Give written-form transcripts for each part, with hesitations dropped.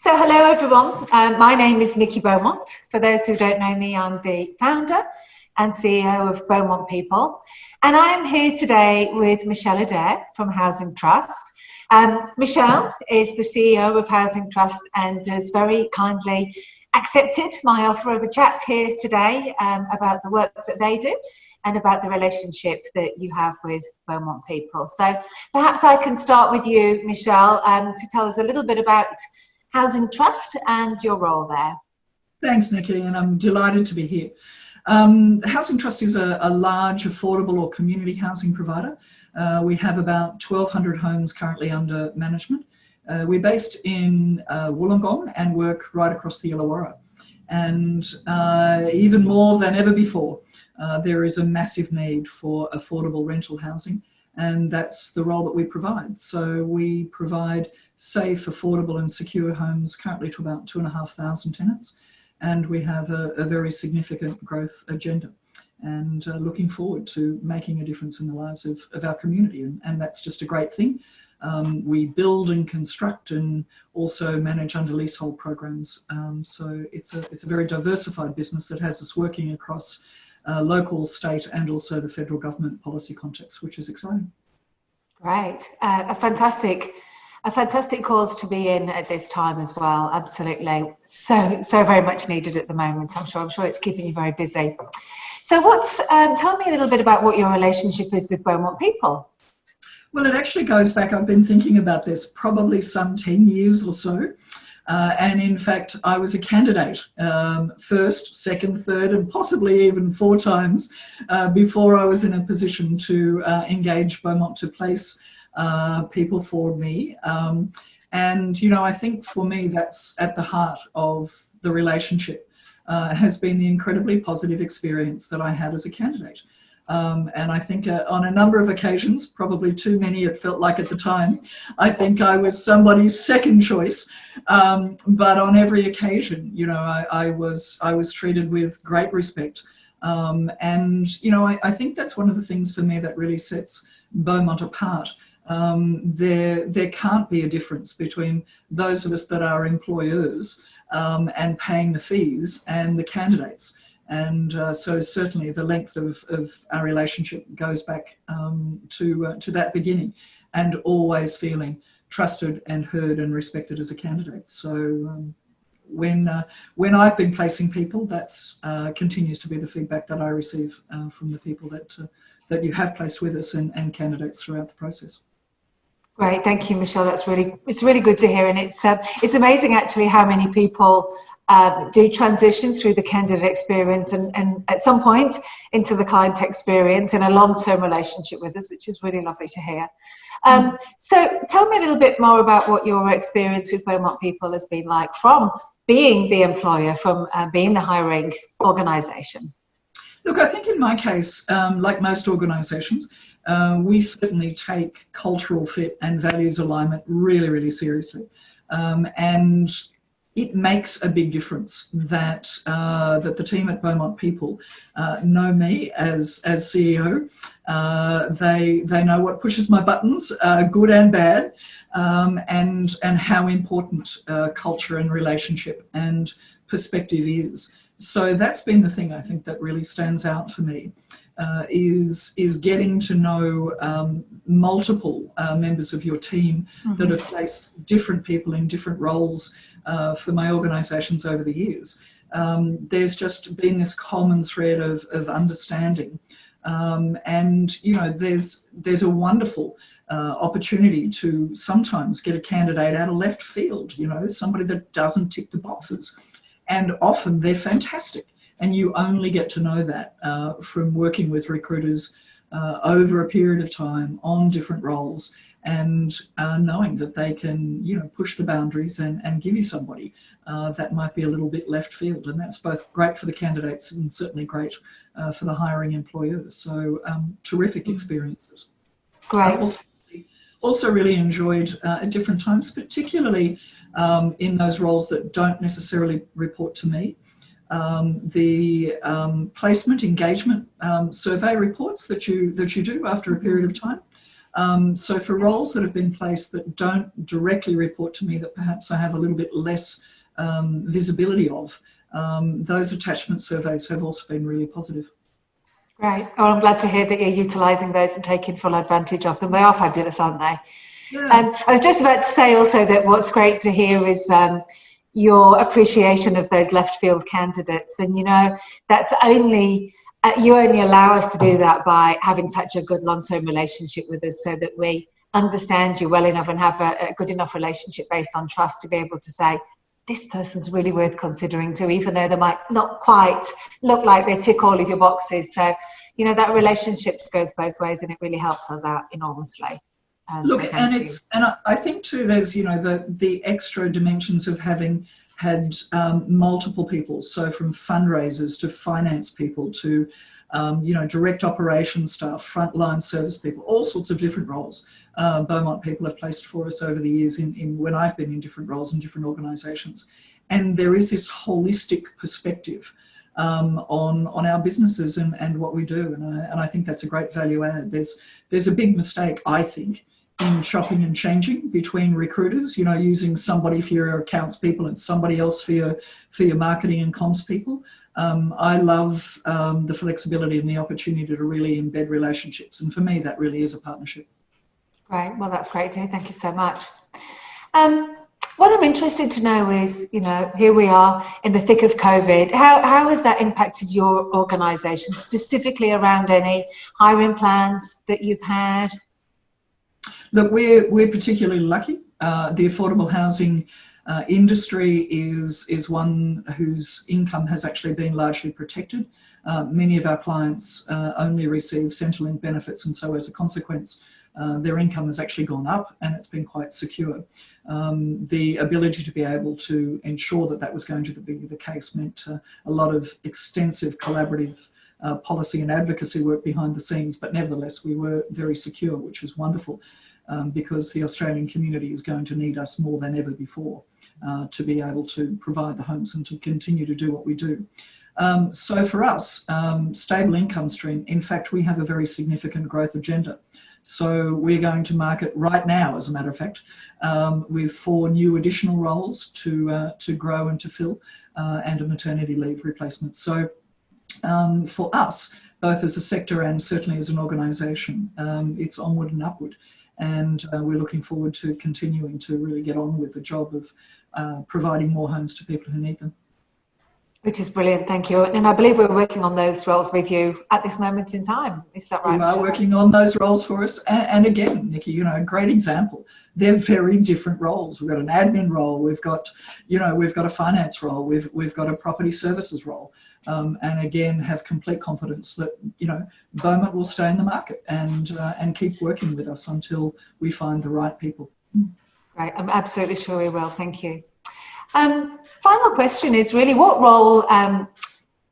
So hello everyone, my name is Nikki Beaumont. For those who don't know me, I'm the founder and CEO of Beaumont People. And I'm here today with Michele Adair from Housing Trust. Michele is the CEO of Housing Trust and has very kindly accepted my offer of a chat here today about the work that they do and about the relationship that you have with Beaumont People. So perhaps I can start with you, Michele, to tell us a little bit about Housing Trust and your role there. Thanks, Nikki, and I'm delighted to be here. Housing Trust is a large, affordable or community housing provider. We have about 1,200 homes currently under management. We're based in Wollongong and work right across the Illawarra. And even more than ever before, there is a massive need for affordable rental housing. And that's the role that we provide. So we provide safe, affordable and secure homes currently to about 2,500 tenants. And we have a very significant growth agenda and looking forward to making a difference in the lives of our community. And that's just a great thing. We build and construct and also manage under leasehold programs. So it's a very diversified business that has us working across local, state and also the federal government policy context, which is exciting. Great. A fantastic cause to be in at this time as well. Absolutely. So very much needed at the moment. I'm sure it's keeping you very busy. So tell me a little bit about what your relationship is with Beaumont People. Well, it actually goes back, I've been thinking about this, probably some 10 years or so. And in fact, I was a candidate first, second, third, and possibly even 4 times before I was in a position to engage Beaumont to place people for me. And, you know, I think for me, that's at the heart of the relationship, has been the incredibly positive experience that I had as a candidate. And I think on a number of occasions, probably too many it felt like at the time, I think I was somebody's second choice. But on every occasion, you know, I was treated with great respect. And, you know, I think that's one of the things for me that really sets Beaumont apart. There can't be a difference between those of us that are employers and paying the fees and the candidates. And so certainly the length of our relationship goes back to that beginning and always feeling trusted and heard and respected as a candidate. So when I've been placing people, that's continues to be the feedback that I receive from the people that you have placed with us and candidates throughout the process. Great, thank you, Michele. It's really good to hear, and it's amazing actually how many people do transition through the candidate experience and at some point into the client experience in a long-term relationship with us, which is really lovely to hear. So tell me a little bit more about what your experience with Beaumont People has been like from being the employer, from being the hiring organisation. Look, I think in my case, like most organisations, we certainly take cultural fit and values alignment really, really seriously. And it makes a big difference that the team at Beaumont People know me as CEO. They know what pushes my buttons, good and bad, and how important culture and relationship and perspective is. So that's been the thing I think that really stands out for me, is getting to know multiple members of your team that have placed different people in different roles for my organisations over the years. There's just been this common thread of understanding, and you know there's a wonderful opportunity to sometimes get a candidate out of left field, you know, somebody that doesn't tick the boxes. And often they're fantastic. And you only get to know that from working with recruiters over a period of time on different roles and knowing that they can, you know, push the boundaries and give you somebody that might be a little bit left field. And that's both great for the candidates and certainly great for the hiring employers. So terrific experiences. Great. Also really enjoyed at different times, particularly in those roles that don't necessarily report to me. The placement engagement survey reports that you do after a period of time So for roles that have been placed that don't directly report to me, that perhaps I have a little bit less visibility of, those attachment surveys have also been really positive. Great. Oh, I'm glad to hear that you're utilising those and taking full advantage of them. They are fabulous, aren't they? Yeah. I was just about to say also that what's great to hear is your appreciation of those left field candidates. And, you know, that's only, you only allow us to do that by having such a good long-term relationship with us, so that we understand you well enough and have a good enough relationship based on trust to be able to say, this person's really worth considering too, even though they might not quite look like they tick all of your boxes. So, you know, that relationship goes both ways, and it really helps us out enormously. Look, So and thank you. I think too, there's, you know, the extra dimensions of having had multiple people, so from fundraisers to finance people to you know, direct operations staff, frontline service people, all sorts of different roles. Beaumont People have placed for us over the years in when I've been in different roles in different organisations, and there is this holistic perspective on our businesses and what we do, and I think that's a great value add. There's a big mistake, I think, in chopping and changing between recruiters, you know, using somebody for your accounts people and somebody else for your marketing and comms people. I love the flexibility and the opportunity to really embed relationships, and for me that really is a partnership. Great. Well, that's great to hear. Thank you so much. What I'm interested to know is, you know, here we are in the thick of COVID. How has that impacted your organisation, specifically around any hiring plans that you've had? Look, we're particularly lucky. The affordable housing industry is one whose income has actually been largely protected. Many of our clients only receive Centrelink benefits, and so as a consequence, their income has actually gone up, and it's been quite secure. The ability to be able to ensure that that was going to be the case meant a lot of extensive collaborative policy and advocacy work behind the scenes, but nevertheless we were very secure, which was wonderful, because the Australian community is going to need us more than ever before to be able to provide the homes and to continue to do what we do. So for us, stable income stream, in fact, we have a very significant growth agenda. So we're going to market right now, as a matter of fact, with 4 new additional roles to grow and to fill, and a maternity leave replacement. So for us, both as a sector and certainly as an organisation, it's onward and upward. And we're looking forward to continuing to really get on with the job of providing more homes to people who need them. Which is brilliant, thank you. And I believe we're working on those roles with you at this moment in time. Is that right? You are working on those roles for us. And again, Nikki, you know, a great example. They're very different roles. We've got an admin role. We've got, you know, we've got a finance role. We've got a property services role. And again, have complete confidence that, you know, Beaumont will stay in the market and keep working with us until we find the right people. Great, I'm absolutely sure we will. Thank you. Final question is really, what role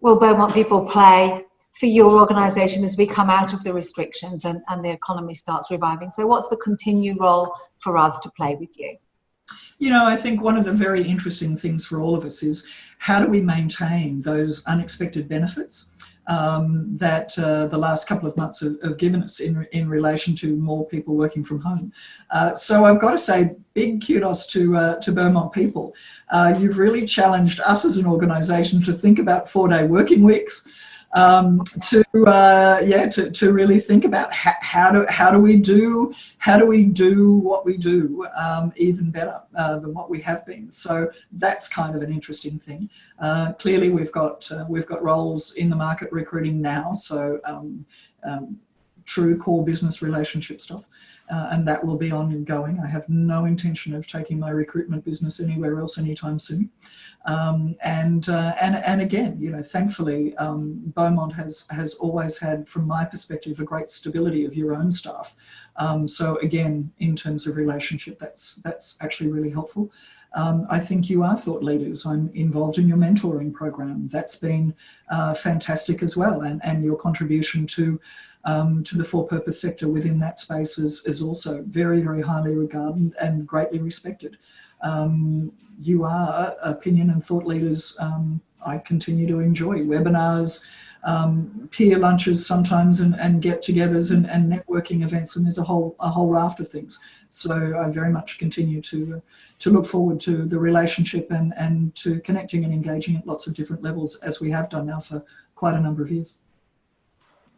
will Beaumont People play for your organisation as we come out of the restrictions and the economy starts reviving? So what's the continued role for us to play with you? You know, I think one of the very interesting things for all of us is how do we maintain those unexpected benefits that the last couple of months have given us in relation to more people working from home. So I've got to say big kudos to Beaumont People. You've really challenged us as an organisation to think about 4-day working weeks, to really think about how do we do what we do even better than what we have been. So that's kind of an interesting thing. Clearly we've got roles in the market recruiting now, so true core business relationship stuff, and that will be ongoing. I have no intention of taking my recruitment business anywhere else anytime soon. And again, you know, thankfully, Beaumont has always had, from my perspective, a great stability of your own staff. So again, in terms of relationship, that's actually really helpful. I think you are thought leaders. I'm involved in your mentoring program. That's been fantastic as well, and your contribution to the for-purpose sector within that space is also very, very highly regarded and greatly respected. You are opinion and thought leaders I continue to enjoy. Webinars, peer lunches sometimes, and get-togethers and networking events, and there's a whole raft of things. So I very much continue to look forward to the relationship and to connecting and engaging at lots of different levels, as we have done now for quite a number of years.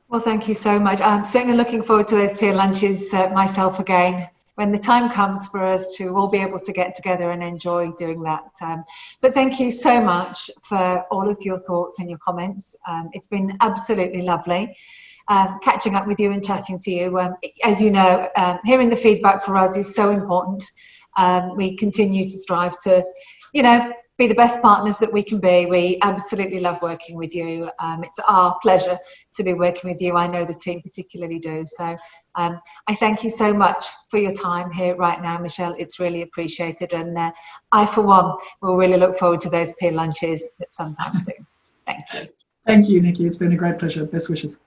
Well, thank you so much. I'm certainly looking forward to those peer lunches myself again, when the time comes for us to all be able to get together and enjoy doing that. But thank you so much for all of your thoughts and your comments. It's been absolutely lovely catching up with you and chatting to you. As you know, hearing the feedback for us is so important. We continue to strive to, be the best partners that we can be. We absolutely love working with you. It's our pleasure to be working with you. I know the team particularly do. So I thank you so much for your time here right now, Michele. It's really appreciated. And I, for one, will really look forward to those peer lunches at sometime soon. Thank you. Thank you, Nikki. It's been a great pleasure. Best wishes.